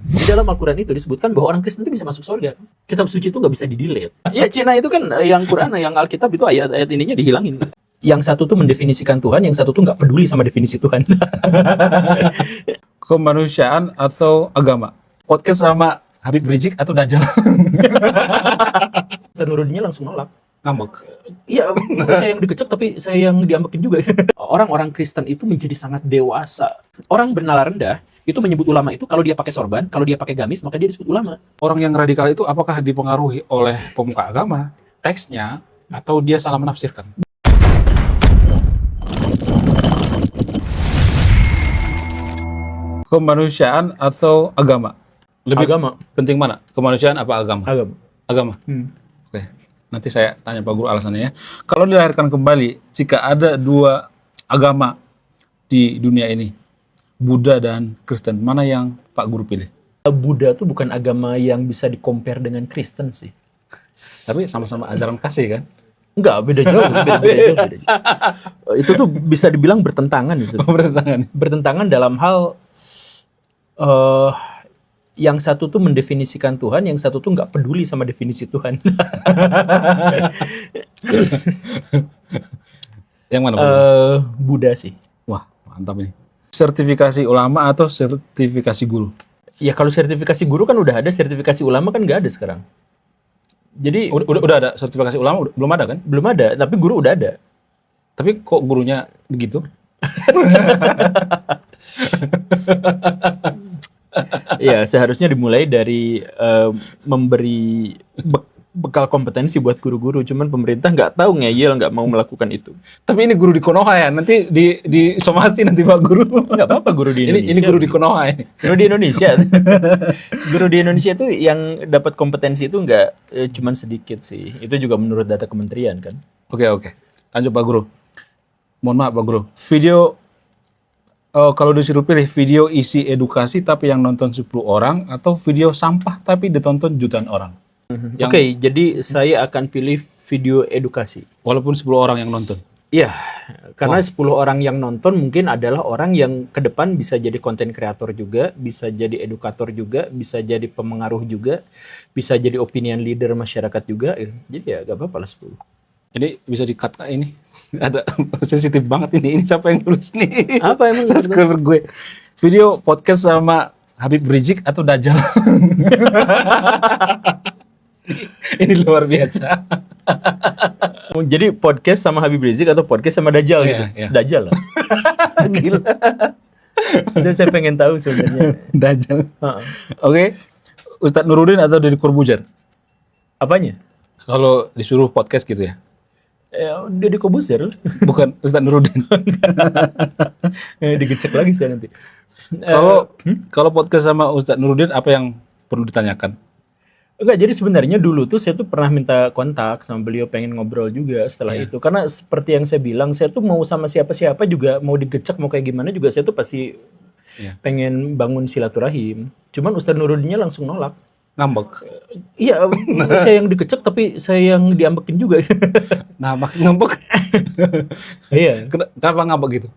Di dalam Al-Quran itu disebutkan bahwa orang Kristen itu bisa masuk surga. Kitab suci itu nggak bisa di-delete. Ya Cina itu kan yang Quran, yang Alkitab itu ayat-ayat ininya dihilangin. Yang satu tuh mendefinisikan Tuhan, yang satu tuh nggak peduli sama definisi Tuhan. Kemanusiaan atau agama? Podcast sama Habib Rizik atau Dajjal? Ustaz Nuruddinnya langsung nolak. Ngambek. Iya, saya yang dikecek tapi saya yang diambekin juga. Orang-orang Kristen itu menjadi sangat dewasa. Orang bernalar rendah itu menyebut ulama itu kalau dia pakai sorban, kalau dia pakai gamis, maka dia disebut ulama. Orang yang radikal itu apakah dipengaruhi oleh pemuka agama, teksnya, atau dia salah menafsirkan? Kemanusiaan atau agama? Lebih Agama. penting mana? Kemanusiaan apa agama? Agama. Agama. Oke. Nanti saya tanya Pak Guru alasannya ya. Kalau dilahirkan kembali, jika ada dua agama di dunia ini, Buddha dan Kristen, mana yang Pak Guru pilih? Buddha tuh bukan agama yang bisa di-compare dengan Kristen sih. Tapi sama-sama ajaran kasih kan? Enggak, beda jauh. Beda jauh. Itu tuh bisa dibilang bertentangan. Gitu. Bertentangan. Bertentangan dalam hal yang satu tuh mendefinisikan Tuhan, yang satu tuh nggak peduli sama definisi Tuhan. Yang mana? Buddha sih. Wah, mantap ini. Sertifikasi ulama atau sertifikasi guru? Ya kalau sertifikasi guru kan udah ada, sertifikasi ulama kan nggak ada sekarang. Jadi Udah ada sertifikasi ulama? Belum ada kan? belum ada, tapi guru udah ada. Tapi kok gurunya begitu? Ya seharusnya dimulai dari memberi bekal kompetensi buat guru-guru. Cuman pemerintah nggak tahu, ngeyel, nggak mau melakukan itu. Tapi ini guru di Konoha ya? Nanti di somasi nanti Pak Guru. Nggak apa-apa guru di Indonesia. Ini guru di Konoha ya? Guru di Indonesia. Guru di Indonesia tuh yang dapat kompetensi itu nggak cuman sedikit sih. Itu juga menurut data kementerian kan. Oke. Lanjut Pak Guru. Mohon maaf Pak Guru. Video, kalau disuruh pilih video isi edukasi tapi yang nonton 10 orang, atau video sampah tapi ditonton jutaan orang? Oke, jadi saya akan pilih video edukasi. Walaupun 10 orang yang nonton. Iya, karena 10 orang yang nonton mungkin adalah orang yang ke depan bisa jadi konten kreator juga, bisa jadi edukator juga, bisa jadi pemengaruh juga, bisa jadi opinion leader masyarakat juga. Jadi ya gak apa-apa lah 10. Ini bisa di-cut ini. Ada sensitif banget ini. Ini siapa yang tulis nih? Apa emang? Subscriber gue. Video podcast sama Habib Rizik atau Dajjal? Ini luar biasa. Jadi podcast sama Habib Rizik atau podcast sama Dajjal gitu? Iya. Dajjal lah. Gila. Saya pengen tahu sebenarnya. Dajjal. Heeh. Oke. Ustadz Nuruddin atau Deddy Corbuzier? Apanya? Kalau disuruh podcast gitu ya? Deddy Corbuzier. Bukan Ustadz Nuruddin. Digecek lagi saya nanti. Kalau podcast sama Ustadz Nuruddin, apa yang perlu ditanyakan? Enggak, jadi sebenarnya dulu tuh saya tuh pernah minta kontak sama beliau, pengen ngobrol juga setelah itu. Karena seperti yang saya bilang, saya tuh mau sama siapa-siapa juga, mau digecek, mau kayak gimana juga, saya tuh pasti pengen bangun silaturahim. Cuman Ustadz Nuruddinnya langsung nolak. Ngambek. Iya, saya yang dikecek tapi saya yang diambekin juga. Nah, makin ngambek. Iya. Kenapa ngambek gitu?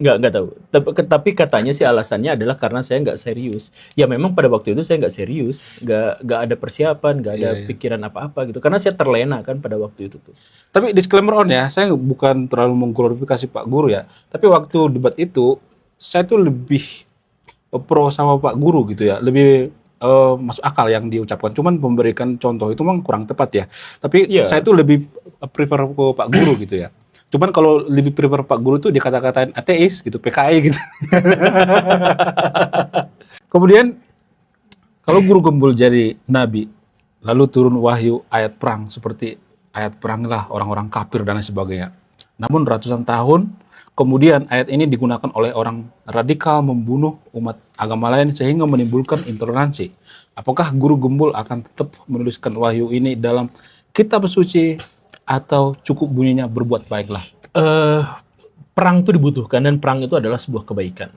Nggak tahu. Tapi katanya sih alasannya adalah karena saya nggak serius. Ya memang pada waktu itu saya nggak serius, nggak ada persiapan, nggak ada pikiran apa-apa gitu. Karena saya terlena kan pada waktu itu tuh. Tapi disclaimer on ya, saya bukan terlalu mengglorifikasi Pak Guru ya. Tapi waktu debat itu, saya tuh lebih pro sama Pak Guru gitu ya. Lebih masuk akal yang diucapkan. Cuman memberikan contoh itu memang kurang tepat ya. Tapi saya tuh lebih prefer ke Pak Guru gitu ya. Cuman kalau lebih prefer Pak Guru tuh dikata-katain ateis gitu, PKI gitu. Kemudian kalau Guru Gembul jadi nabi, lalu turun wahyu ayat perang seperti ayat perang lah orang-orang kafir dan lain sebagainya. Namun ratusan tahun kemudian ayat ini digunakan oleh orang radikal membunuh umat agama lain sehingga menimbulkan intoleransi. Apakah Guru Gembul akan tetap menuliskan wahyu ini dalam kitab suci, atau cukup bunyinya berbuat baiklah? Perang itu dibutuhkan dan perang itu adalah sebuah kebaikan.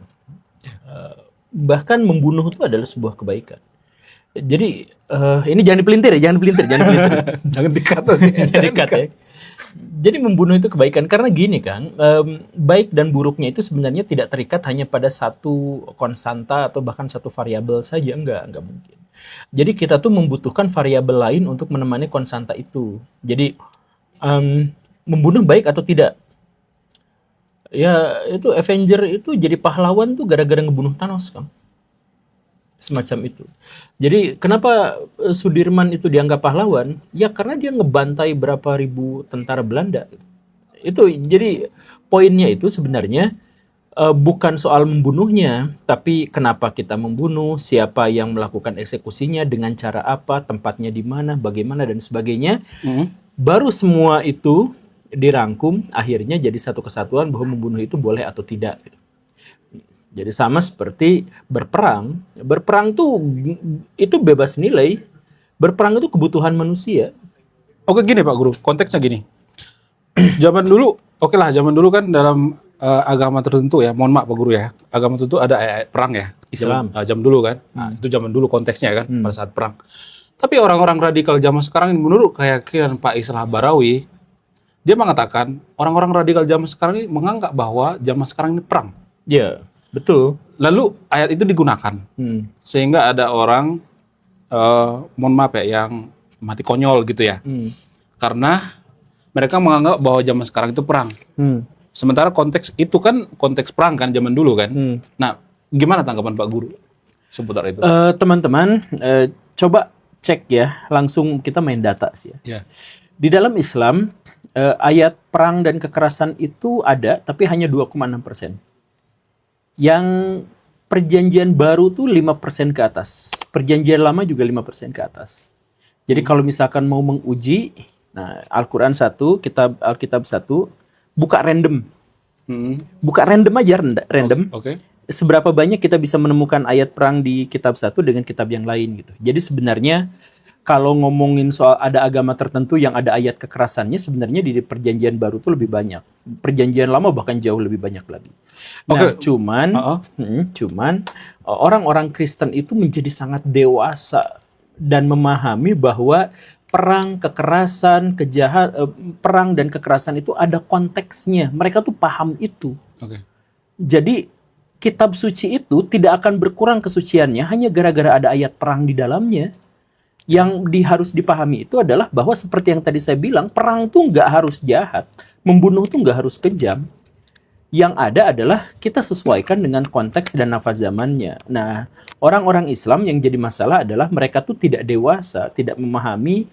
Bahkan membunuh itu adalah sebuah kebaikan. Jadi ini jangan dipelintir ya, jangan dipelintir. Jangan dikata sih. Jangan dikat ya. Jadi membunuh itu kebaikan karena gini kan, baik dan buruknya itu sebenarnya tidak terikat hanya pada satu konstanta atau bahkan satu variabel saja, enggak mungkin. Jadi kita tuh membutuhkan variabel lain untuk menemani konstanta itu. Jadi membunuh baik atau tidak? Ya itu Avenger itu jadi pahlawan tuh gara-gara ngebunuh Thanos kan. Semacam itu. Jadi kenapa Sudirman itu dianggap pahlawan? Ya karena dia ngebantai berapa ribu tentara Belanda. Itu jadi poinnya itu sebenarnya bukan soal membunuhnya, tapi kenapa kita membunuh, siapa yang melakukan eksekusinya, dengan cara apa, tempatnya di mana, bagaimana dan sebagainya. Baru semua itu dirangkum, akhirnya jadi satu kesatuan bahwa membunuh itu boleh atau tidak. Jadi sama seperti berperang. Berperang tuh itu bebas nilai. Berperang itu kebutuhan manusia. Oke gini Pak Guru, konteksnya gini. Zaman dulu, oke lah zaman dulu kan dalam agama tertentu ya, mohon maaf Pak Guru ya, agama tertentu ada ayat perang ya. Islam. Zaman dulu kan, itu zaman dulu konteksnya kan, pada saat perang. Tapi orang-orang radikal zaman sekarang ini menurut keyakinan Pak Islah Barawi, dia mengatakan orang-orang radikal zaman sekarang ini menganggap bahwa zaman sekarang ini perang. Ya, betul. Lalu ayat itu digunakan sehingga ada orang, mohon maaf ya, yang mati konyol gitu ya, karena mereka menganggap bahwa zaman sekarang itu perang. Sementara konteks itu kan konteks perang kan zaman dulu kan. Nah, gimana tanggapan Pak Guru seputar itu? Teman-teman, coba cek ya, langsung kita main data sih ya. Ya. Di dalam Islam, ayat perang dan kekerasan itu ada, tapi hanya 2,6%. Yang perjanjian baru tuh 5% ke atas. Perjanjian lama juga 5% ke atas. Jadi kalau misalkan mau menguji, nah Al-Quran 1, Alkitab 1, buka random. Buka random aja, random. Oke. Seberapa banyak kita bisa menemukan ayat perang di kitab 1 dengan kitab yang lain gitu. Jadi sebenarnya kalau ngomongin soal ada agama tertentu yang ada ayat kekerasannya, sebenarnya di perjanjian baru tuh lebih banyak. Perjanjian lama bahkan jauh lebih banyak lagi. Nah, cuman orang-orang Kristen itu menjadi sangat dewasa dan memahami bahwa perang, kekerasan, perang dan kekerasan itu ada konteksnya. Mereka tuh paham itu. Jadi kitab suci itu tidak akan berkurang kesuciannya hanya gara-gara ada ayat perang di dalamnya. Yang harus dipahami itu adalah bahwa seperti yang tadi saya bilang, perang tuh nggak harus jahat, membunuh tuh nggak harus kejam. Yang ada adalah kita sesuaikan dengan konteks dan nafas zamannya. Nah, orang-orang Islam yang jadi masalah adalah mereka tuh tidak dewasa, tidak memahami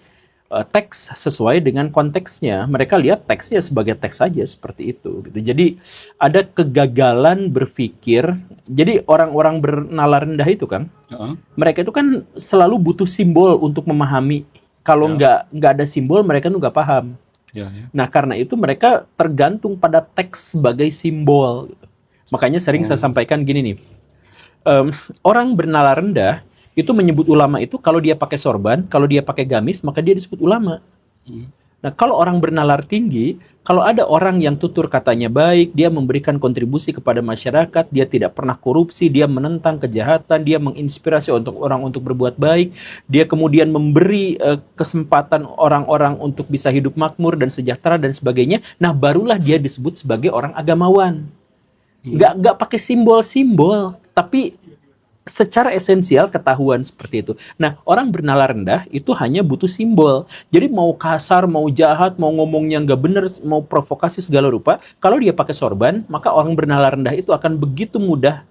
teks sesuai dengan konteksnya. Mereka lihat teksnya sebagai teks saja seperti itu. Gitu. Jadi ada kegagalan berpikir. Jadi orang-orang bernalar rendah itu kan, mereka itu kan selalu butuh simbol untuk memahami. Kalau nggak ada simbol, mereka tuh nggak paham. Nah karena itu mereka tergantung pada teks sebagai simbol. Gitu. Makanya sering saya sampaikan gini nih, orang bernalar rendah itu menyebut ulama itu kalau dia pakai sorban, kalau dia pakai gamis, maka dia disebut ulama. Nah, kalau orang bernalar tinggi, kalau ada orang yang tutur katanya baik, dia memberikan kontribusi kepada masyarakat, dia tidak pernah korupsi, dia menentang kejahatan, dia menginspirasi orang untuk berbuat baik, dia kemudian memberi kesempatan orang-orang untuk bisa hidup makmur dan sejahtera dan sebagainya, nah barulah dia disebut sebagai orang agamawan. Nggak pakai simbol-simbol, tapi secara esensial ketahuan seperti itu. Nah, orang bernalar rendah itu hanya butuh simbol. Jadi mau kasar, mau jahat, mau ngomongnya nggak bener, mau provokasi segala rupa, kalau dia pakai sorban, maka orang bernalar rendah itu akan begitu mudah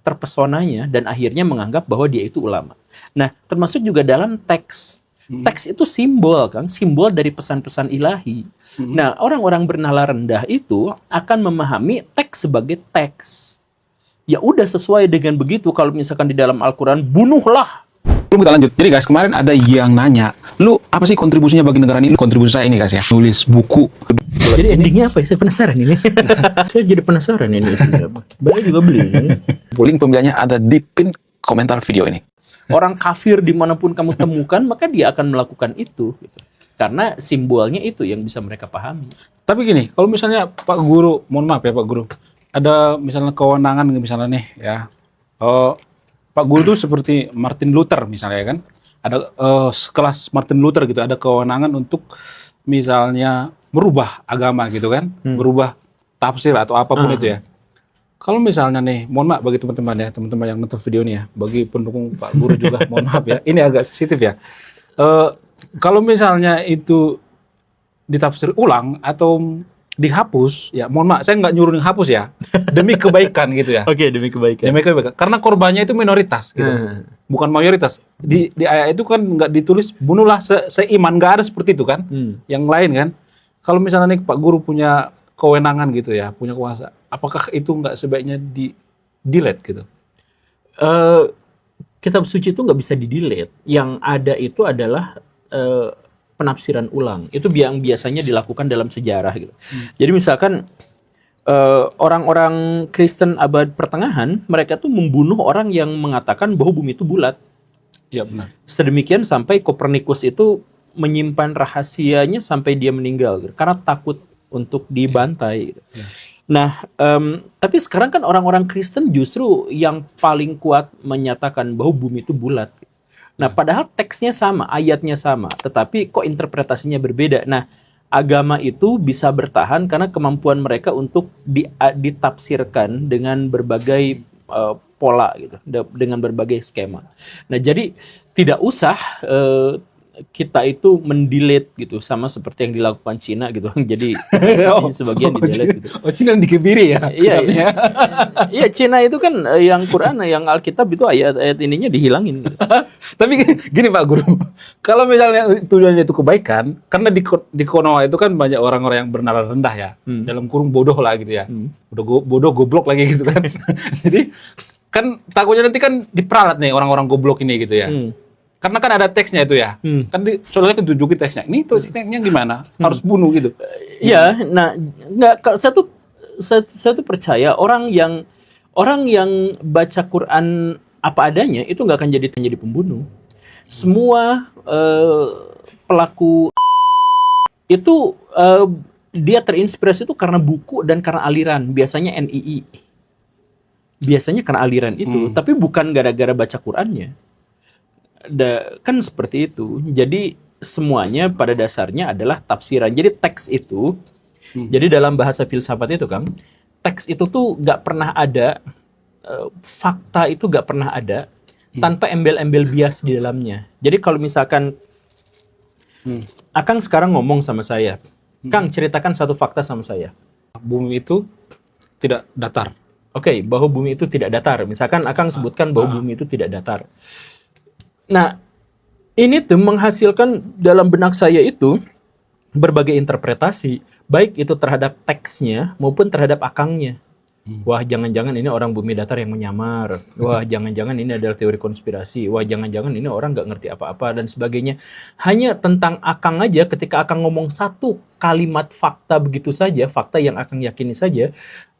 terpesonanya dan akhirnya menganggap bahwa dia itu ulama. Nah, termasuk juga dalam teks. Teks itu simbol, kan? Simbol dari pesan-pesan ilahi. Nah, orang-orang bernalar rendah itu akan memahami teks sebagai teks. Ya udah sesuai dengan begitu. Kalau misalkan di dalam Al-Quran, bunuhlah. Belum kita lanjut. Jadi guys, kemarin ada yang nanya, lu apa sih kontribusinya bagi negara ini? Kontribusi saya ini guys ya, nulis buku. Jadi endingnya apa ya? Saya penasaran ini. Saya jadi penasaran ini. Banyak juga beli. Link pembeliannya ada di pin komentar video ini. Orang kafir dimanapun kamu temukan, maka dia akan melakukan itu. Karena simbolnya itu yang bisa mereka pahami. Tapi gini, kalau misalnya Pak Guru, mohon maaf ya Pak Guru, ada misalnya kewenangan misalnya nih ya, Pak Guru tuh seperti Martin Luther misalnya kan, ada kelas Martin Luther gitu, ada kewenangan untuk misalnya merubah agama gitu kan, merubah tafsir atau apapun itu ya. Kalau misalnya nih, mohon maaf bagi teman-teman ya, teman-teman yang nonton video ini ya, bagi pendukung Pak Guru juga, mohon maaf ya, ini agak sensitif ya. Kalau misalnya itu ditafsir ulang atau dihapus, ya mohon maaf, saya nggak nyuruh hapus ya, demi kebaikan gitu ya. Oke, demi kebaikan. Demi kebaikan, karena korbannya itu minoritas gitu, bukan mayoritas. Di ayat itu kan nggak ditulis bunuhlah seiman, nggak ada seperti itu kan. Yang lain kan, kalau misalnya nih Pak Guru punya kewenangan gitu ya, punya kuasa, apakah itu nggak sebaiknya di delete gitu? Kitab suci itu nggak bisa di-delete. Yang ada itu adalah penafsiran ulang. Itu yang biasanya dilakukan dalam sejarah gitu. Jadi misalkan orang-orang Kristen abad pertengahan, mereka tuh membunuh orang yang mengatakan bahwa bumi itu bulat. Ya benar. Sedemikian sampai Kopernikus itu menyimpan rahasianya sampai dia meninggal gitu. Karena takut untuk dibantai. Gitu. Nah, tapi sekarang kan orang-orang Kristen justru yang paling kuat menyatakan bahwa bumi itu bulat. Nah, padahal teksnya sama, ayatnya sama, tetapi kok interpretasinya berbeda. Nah, agama itu bisa bertahan karena kemampuan mereka untuk ditafsirkan dengan berbagai pola gitu, dengan berbagai skema. Nah, jadi tidak usah kita itu mendelete gitu, sama seperti yang dilakukan Cina gitu. Jadi sebagian di-delete gitu. Oh, Cina dikebiri ya? Iya. Iya, Cina itu kan yang Quran, yang Alkitab itu ayat-ayat ininya dihilangin gitu. Tapi gini Pak Guru, kalau misalnya tujuannya itu kebaikan, karena di Konoha itu kan banyak orang-orang yang bernara rendah ya, dalam kurung bodoh lah gitu ya, bodoh goblok lagi gitu kan. Jadi kan takutnya nanti kan diperalat nih orang-orang goblok ini gitu ya. Karena kan ada teksnya itu ya, kan soalnya kan tunjukin teksnya. Ini tuh teksnya gimana? Harus bunuh gitu. Iya, nah nggak saya tuh percaya orang yang baca Quran apa adanya itu nggak akan jadi pembunuh. Semua pelaku itu dia terinspirasi itu karena buku dan karena aliran, biasanya NII. Biasanya karena aliran itu, tapi bukan gara-gara baca Qurannya. Kan seperti itu. Jadi semuanya pada dasarnya adalah tafsiran. Jadi teks itu, jadi dalam bahasa filsafat itu kan, teks itu tuh nggak pernah ada, fakta itu nggak pernah ada tanpa embel-embel bias di dalamnya. Jadi kalau misalkan Akang sekarang ngomong sama saya, Kang ceritakan satu fakta sama saya. Bumi itu tidak datar. Oke, bahwa bumi itu tidak datar. Misalkan Akang sebutkan bahwa bumi itu tidak datar. Nah, ini tuh menghasilkan dalam benak saya itu berbagai interpretasi, baik itu terhadap teksnya maupun terhadap akangnya. Wah, jangan-jangan ini orang bumi datar yang menyamar. Wah, jangan-jangan ini adalah teori konspirasi. Wah, jangan-jangan ini orang nggak ngerti apa-apa dan sebagainya. Hanya tentang akang aja, ketika akang ngomong satu kalimat fakta begitu saja, fakta yang akang yakini saja,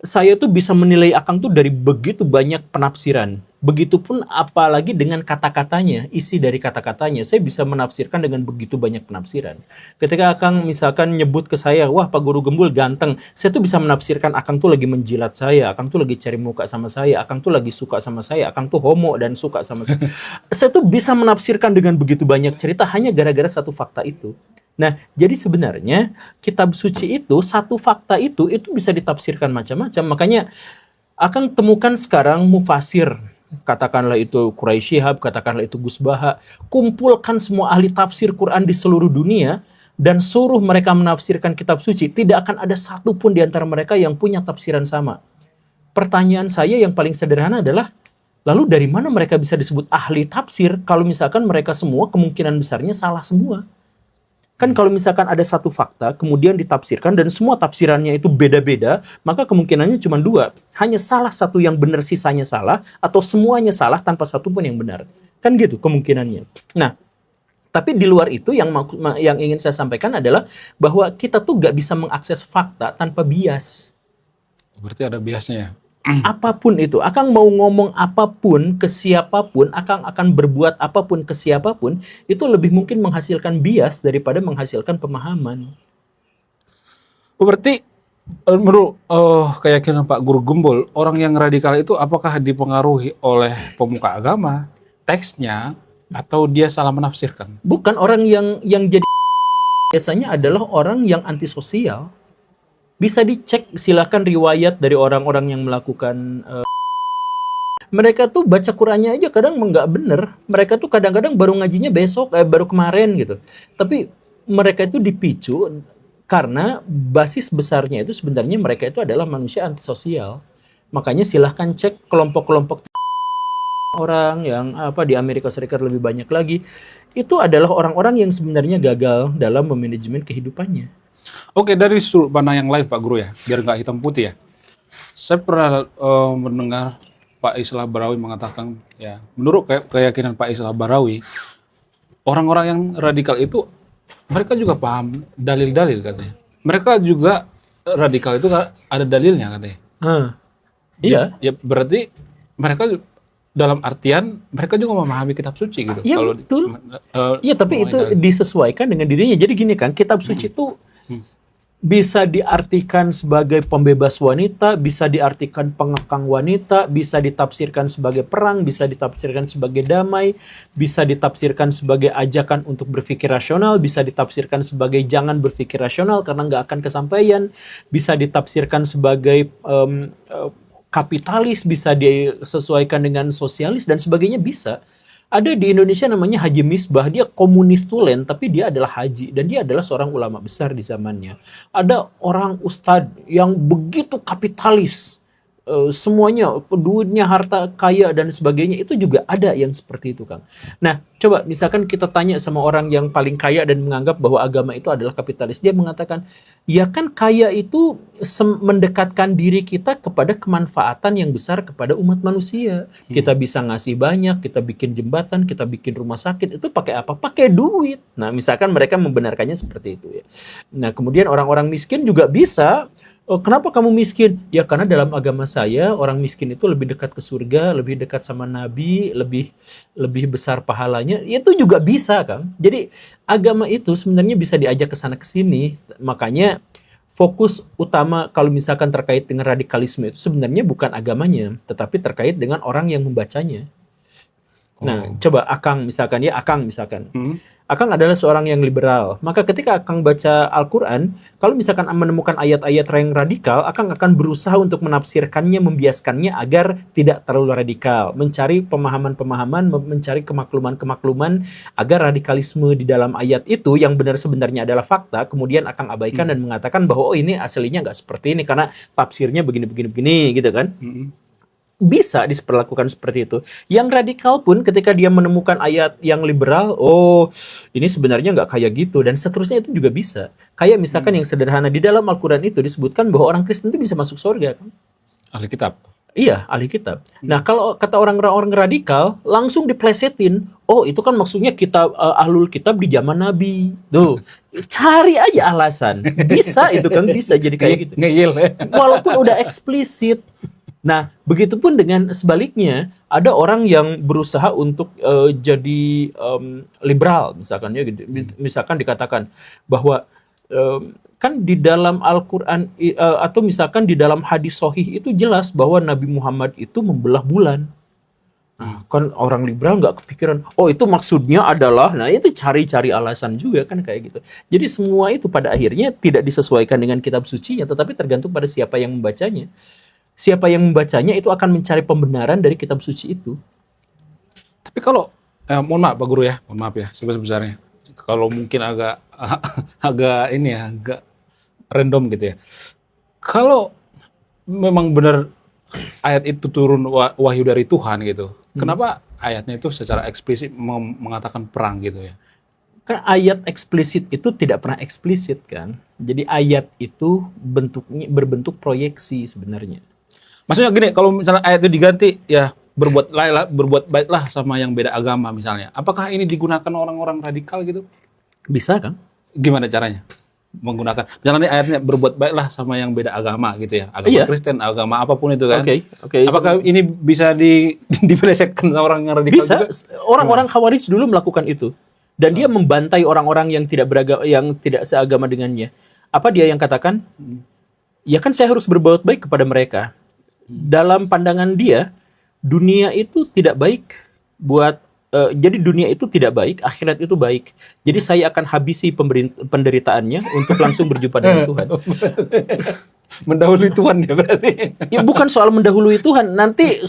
saya tuh bisa menilai akang tuh dari begitu banyak penafsiran. Begitupun apalagi dengan kata-katanya, isi dari kata-katanya, saya bisa menafsirkan dengan begitu banyak penafsiran. Ketika Akang misalkan nyebut ke saya, wah Pak Guru Gembul ganteng, saya tuh bisa menafsirkan Akang tuh lagi menjilat saya, Akang tuh lagi cari muka sama saya, Akang tuh lagi suka sama saya, Akang tuh homo dan suka sama saya. Saya tuh bisa menafsirkan dengan begitu banyak cerita hanya gara-gara satu fakta itu. Nah, jadi sebenarnya kitab suci itu, satu fakta itu bisa ditafsirkan macam-macam. Makanya Akang temukan sekarang mufasir, katakanlah itu Quraisy Shihab, katakanlah itu Gus Baha, kumpulkan semua ahli tafsir Quran di seluruh dunia dan suruh mereka menafsirkan kitab suci, tidak akan ada satupun di antara mereka yang punya tafsiran sama. Pertanyaan saya yang paling sederhana adalah, lalu dari mana mereka bisa disebut ahli tafsir kalau misalkan mereka semua kemungkinan besarnya salah semua? Kan kalau misalkan ada satu fakta, kemudian ditafsirkan, dan semua tafsirannya itu beda-beda, maka kemungkinannya cuma dua. Hanya salah satu yang benar, sisanya salah, atau semuanya salah tanpa satu pun yang benar. Kan gitu kemungkinannya. Nah, tapi di luar itu yang ingin saya sampaikan adalah bahwa kita tuh gak bisa mengakses fakta tanpa bias. Berarti ada biasnya ya? Apapun itu, Akang mau ngomong apapun ke siapapun, Akang akan berbuat apapun ke siapapun, itu lebih mungkin menghasilkan bias daripada menghasilkan pemahaman. Berarti menurut keyakinan Pak Guru Gembul, orang yang radikal itu apakah dipengaruhi oleh pemuka agama, teksnya, atau dia salah menafsirkan? Bukan orang yang jadi biasanya adalah orang yang antisosial. Bisa dicek, silakan riwayat dari orang-orang yang melakukan mereka tuh baca Qurannya aja kadang nggak bener. Mereka tuh kadang-kadang baru ngajinya besok, baru kemarin gitu. Tapi mereka itu dipicu karena basis besarnya itu sebenarnya mereka itu adalah manusia antisosial. Makanya silahkan cek kelompok-kelompok orang yang di Amerika Serikat lebih banyak lagi. Itu adalah orang-orang yang sebenarnya gagal dalam memanajemen kehidupannya. Oke, dari sudut pandang yang lain Pak Guru ya, biar nggak hitam putih ya. Saya pernah mendengar Pak Islah Barawi mengatakan, ya, menurut keyakinan Pak Islah Barawi, orang-orang yang radikal itu mereka juga paham dalil-dalil katanya. Mereka juga radikal itu ada dalilnya katanya. Iya. Ya, berarti mereka dalam artian mereka juga memahami kitab suci gitu. Iya, betul. Iya, tapi itu disesuaikan dengan dirinya. Jadi gini kan, kitab suci itu bisa diartikan sebagai pembebas wanita, bisa diartikan pengekang wanita, bisa ditafsirkan sebagai perang, bisa ditafsirkan sebagai damai, bisa ditafsirkan sebagai ajakan untuk berpikir rasional, bisa ditafsirkan sebagai jangan berpikir rasional karena nggak akan kesampaian, bisa ditafsirkan sebagai kapitalis, bisa disesuaikan dengan sosialis dan sebagainya bisa. Ada di Indonesia namanya Haji Misbah, dia komunis tulen, tapi dia adalah haji, dan dia adalah seorang ulama besar di zamannya. Ada orang ustadz yang begitu kapitalis, semuanya, duitnya, harta, kaya, dan sebagainya, itu juga ada yang seperti itu, Kang. Nah, coba misalkan kita tanya sama orang yang paling kaya dan menganggap bahwa agama itu adalah kapitalis, dia mengatakan, ya kan kaya itu mendekatkan diri kita kepada kemanfaatan yang besar kepada umat manusia. Kita bisa ngasih banyak, kita bikin jembatan, kita bikin rumah sakit, itu pakai apa? Pakai duit. Nah, misalkan mereka membenarkannya seperti itu ya. Nah, kemudian orang-orang miskin juga bisa. Oh, kenapa kamu miskin? Ya karena dalam agama saya orang miskin itu lebih dekat ke surga, lebih dekat sama Nabi, lebih besar pahalanya. Itu juga bisa, Kang. Jadi agama itu sebenarnya bisa diajak ke sana ke sini. Makanya fokus utama kalau misalkan terkait dengan radikalisme itu sebenarnya bukan agamanya, tetapi terkait dengan orang yang membacanya. Nah, coba Akang misalkan. Akang adalah seorang yang liberal. Maka ketika Akang baca Al-Quran, kalau misalkan menemukan ayat-ayat yang radikal, Akang akan berusaha untuk menafsirkannya, membiaskannya agar tidak terlalu radikal. Mencari pemahaman-pemahaman, mencari kemakluman-kemakluman agar radikalisme di dalam ayat itu yang benar sebenarnya adalah fakta, kemudian Akang abaikan dan mengatakan bahwa ini aslinya nggak seperti ini karena tafsirnya begini gitu kan. Bisa diperlakukan seperti itu. Yang radikal pun ketika dia menemukan ayat yang liberal, oh ini sebenarnya nggak kayak gitu, dan seterusnya itu juga bisa. Kayak misalkan yang sederhana, di dalam Al-Quran itu disebutkan bahwa orang Kristen itu bisa masuk surga kan? Ahli kitab. Iya, ahli kitab. Nah, kalau kata orang-orang radikal, langsung diplesetin, oh itu kan maksudnya kitab ahlul kitab di zaman Nabi. Tuh, cari aja alasan. Bisa itu kan, bisa jadi kayak gitu. Ngeyel. Walaupun udah eksplisit. Nah, begitupun dengan sebaliknya, ada orang yang berusaha untuk jadi liberal, misalkan ya, gitu. Misalkan dikatakan bahwa kan di dalam Al-Quran atau misalkan di dalam hadis sahih itu jelas bahwa Nabi Muhammad itu membelah bulan. Nah, kan orang liberal nggak kepikiran, oh itu maksudnya adalah, nah itu cari-cari alasan juga kan kayak gitu. Jadi semua itu pada akhirnya tidak disesuaikan dengan kitab sucinya, tetapi tergantung pada siapa yang membacanya. Siapa yang membacanya itu akan mencari pembenaran dari kitab suci itu. Tapi kalau, mohon maaf Pak Guru ya, mohon maaf ya sebesar-besarnya. Kalau mungkin agak random gitu ya. Kalau memang benar ayat itu turun wahyu dari Tuhan gitu, kenapa ayatnya itu secara eksplisit mengatakan perang gitu ya? Kan ayat eksplisit itu tidak pernah eksplisit kan. Jadi ayat itu bentuknya berbentuk proyeksi sebenarnya. Maksudnya gini, kalau misalnya ayat itu diganti, ya berbuat baiklah sama yang beda agama misalnya. Apakah ini digunakan orang-orang radikal gitu? Bisa kan? Gimana caranya menggunakan? Misalnya ayatnya berbuat baiklah sama yang beda agama gitu ya. Agama Kristen, agama apapun itu kan. Oke. Apakah ini bisa dipelesetkan sama orang yang radikal bisa juga? Orang-orang Khawarij dulu melakukan itu. Dan dia membantai orang-orang yang tidak seagama dengannya. Apa dia yang katakan? Ya kan saya harus berbuat baik kepada mereka. Dalam pandangan dia, dunia itu tidak baik buat jadi dunia itu tidak baik, akhirat itu baik. Jadi saya akan habisi penderitaannya untuk langsung berjumpa dengan Tuhan. Mendahului Tuhan ya berarti. Ya, bukan soal mendahului Tuhan. Nanti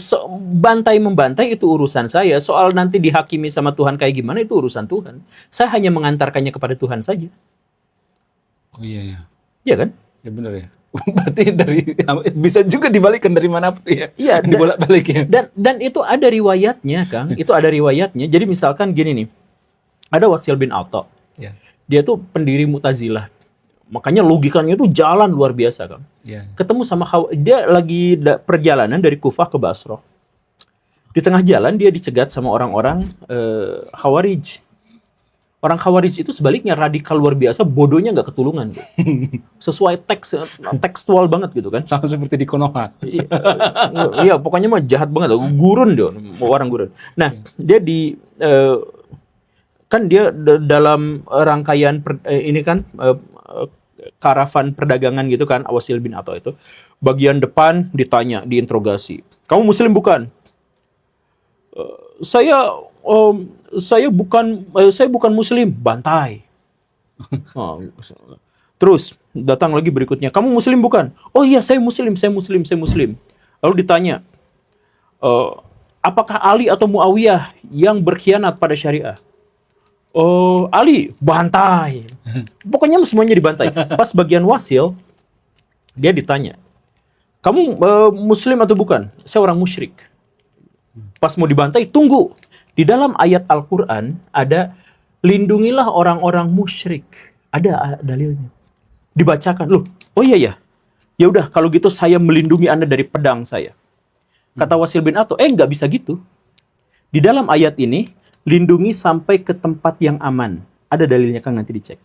bantai-membantai itu urusan saya. Soal nanti dihakimi sama Tuhan kayak gimana itu urusan Tuhan. Saya hanya mengantarkannya kepada Tuhan saja. Oh iya ya. Iya kan? Ya benar ya. Berarti bisa juga dibalikkan dari mana pun ya. Iya. Dibolak-balik ya. Dan itu ada riwayatnya, Kang. Itu ada riwayatnya. Jadi misalkan gini nih. Ada Wasil bin Atha. Ya. Dia tuh pendiri Mu'tazilah. Makanya logikanya itu jalan luar biasa, Kang. Ya. Ketemu sama dia lagi perjalanan dari Kufah ke Basrah. Di tengah jalan dia dicegat sama orang-orang Khawarij. Orang Khawarij itu sebaliknya radikal luar biasa, bodohnya nggak ketulungan. Gitu. Sesuai tekstual banget gitu kan. Sama seperti di Konoha. Iya, pokoknya mah jahat banget. Gurun dia, orang gurun. Nah, dia kan dia dalam rangkaian ini kan karavan perdagangan gitu kan, Wasil bin Atha itu. Bagian depan ditanya, diinterogasi. Kamu muslim bukan? Saya bukan muslim, bantai. Terus datang lagi berikutnya, kamu muslim bukan? Oh iya, saya muslim. Lalu ditanya, apakah Ali atau Muawiyah yang berkhianat pada syariah? Oh, Ali, bantai. Pokoknya semuanya dibantai. Pas bagian Wasil, dia ditanya, kamu muslim atau bukan? Saya orang musyrik. Pas mau dibantai, tunggu. Di dalam ayat Al-Quran ada, lindungilah orang-orang musyrik. Ada dalilnya. Dibacakan, loh, oh iya ya. Ya udah, kalau gitu saya melindungi Anda dari pedang saya. Kata Wasil bin Atha, nggak bisa gitu. Di dalam ayat ini, lindungi sampai ke tempat yang aman. Ada dalilnya kan, nanti dicek.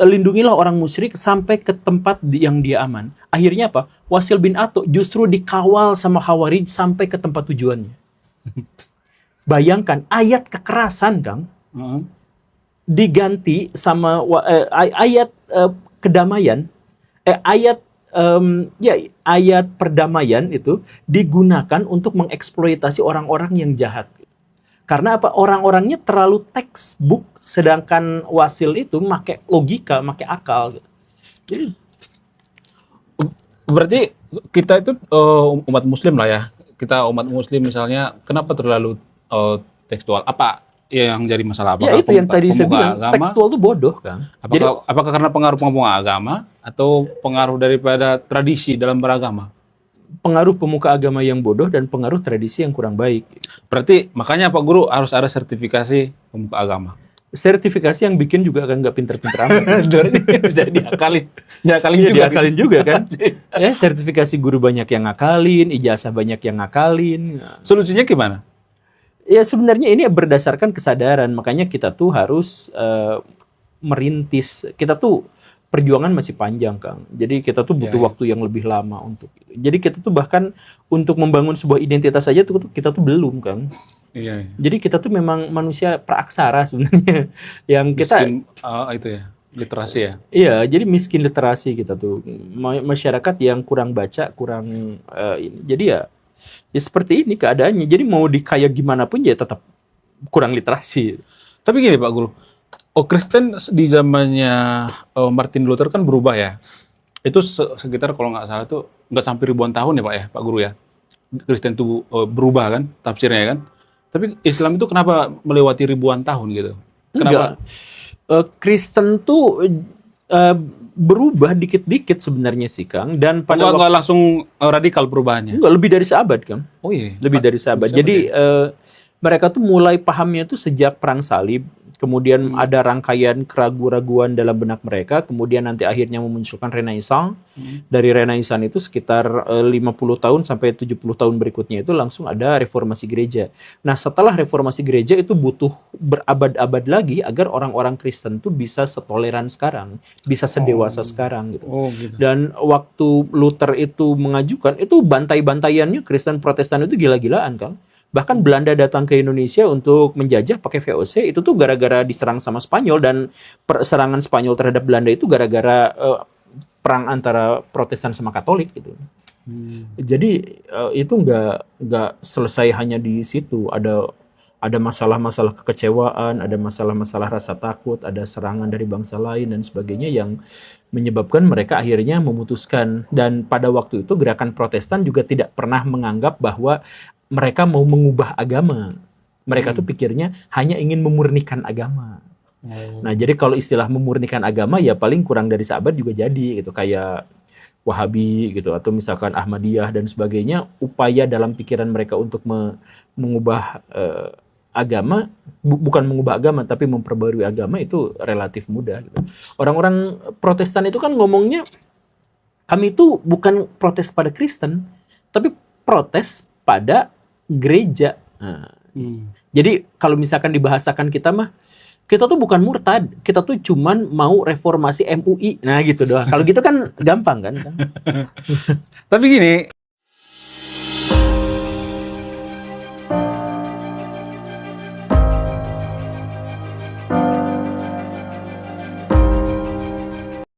Lindungilah orang musyrik sampai ke tempat yang dia aman. Akhirnya apa? Wasil bin Atha justru dikawal sama Khawarij sampai ke tempat tujuannya. Bayangkan ayat kekerasan, Kang, diganti sama ayat kedamaian, ayat perdamaian itu digunakan untuk mengeksploitasi orang-orang yang jahat. Karena apa? Orang-orangnya terlalu textbook, sedangkan Wasil itu make logika, make akal. Jadi berarti kita itu umat muslim lah ya. Kita umat muslim misalnya, kenapa terlalu tekstual? Apa yang jadi masalah? Apakah ya itu yang tadi saya bilang, agama? tekstual itu bodoh, Kang. Apakah karena pengaruh pemuka agama atau pengaruh daripada tradisi dalam beragama? Pengaruh pemuka agama yang bodoh dan pengaruh tradisi yang kurang baik. Berarti makanya Pak Guru harus ada sertifikasi pemuka agama. Sertifikasi yang bikin juga kan nggak pinter-pinter amat. Bisa diakalin. Diakalin juga kan. Ya, sertifikasi guru banyak yang ngakalin, ijazah banyak yang ngakalin. Solusinya gimana? Ya sebenarnya ini berdasarkan kesadaran. Makanya kita tuh harus merintis. Kita tuh perjuangan masih panjang, Kang. Jadi kita tuh butuh waktu yang lebih lama untuk. Jadi kita tuh bahkan untuk membangun sebuah identitas saja tuh kita tuh belum, Kang. Iya. Jadi kita tuh memang manusia praaksara sebenarnya. Yang kita itu ya, literasi ya. Iya, jadi miskin literasi kita tuh. Masyarakat yang kurang baca, kurang ini. Jadi ya seperti ini keadaannya. Jadi mau dikaya gimana pun ya tetap kurang literasi. Tapi gini Pak Guru, Kristen di zamannya Martin Luther kan berubah ya. Itu sekitar kalau nggak salah tuh nggak sampai ribuan tahun ya Pak ya, Pak Guru ya. Kristen itu berubah kan, tafsirnya kan. Tapi Islam itu kenapa melewati ribuan tahun gitu? Kenapa? Kristen tuh berubah dikit-dikit sebenarnya sih, Kang. Dan pada nggak langsung radikal perubahannya? Enggak, lebih dari seabad, Kang. Oh iya. Lebih dari seabad. Jadi mereka tuh mulai pahamnya tuh sejak Perang Salib. Kemudian ada rangkaian keraguan-raguan dalam benak mereka. Kemudian nanti akhirnya memunculkan Renaissance. Dari Renaissance itu sekitar 50 tahun sampai 70 tahun berikutnya itu langsung ada reformasi gereja. Nah setelah reformasi gereja itu butuh berabad-abad lagi agar orang-orang Kristen tuh bisa setoleran sekarang. Bisa sedewasa sekarang gitu. Gitu. Dan waktu Luther itu mengajukan, itu bantai-bantaiannya Kristen Protestan itu gila-gilaan, Kang. Bahkan Belanda datang ke Indonesia untuk menjajah pakai VOC, itu tuh gara-gara diserang sama Spanyol, dan serangan Spanyol terhadap Belanda itu gara-gara perang antara Protestan sama Katolik gitu. Jadi itu nggak selesai hanya di situ. Ada masalah-masalah kekecewaan, ada masalah-masalah rasa takut, ada serangan dari bangsa lain dan sebagainya yang menyebabkan mereka akhirnya memutuskan. Dan pada waktu itu gerakan Protestan juga tidak pernah menganggap bahwa mereka mau mengubah agama. Mereka tuh pikirnya hanya ingin memurnikan agama. Nah, jadi kalau istilah memurnikan agama ya paling kurang dari sahabat juga jadi gitu, kayak Wahabi gitu atau misalkan Ahmadiyah dan sebagainya. Upaya dalam pikiran mereka untuk mengubah agama, bukan mengubah agama tapi memperbarui agama itu relatif mudah gitu. Orang-orang Protestan itu kan ngomongnya, kami itu bukan protes pada Kristen tapi protes pada gereja. Nah, jadi kalau misalkan dibahasakan kita mah, kita tuh bukan murtad, kita tuh cuman mau reformasi MUI. Nah gitu doang. Kalau gitu kan gampang kan? Tapi gini,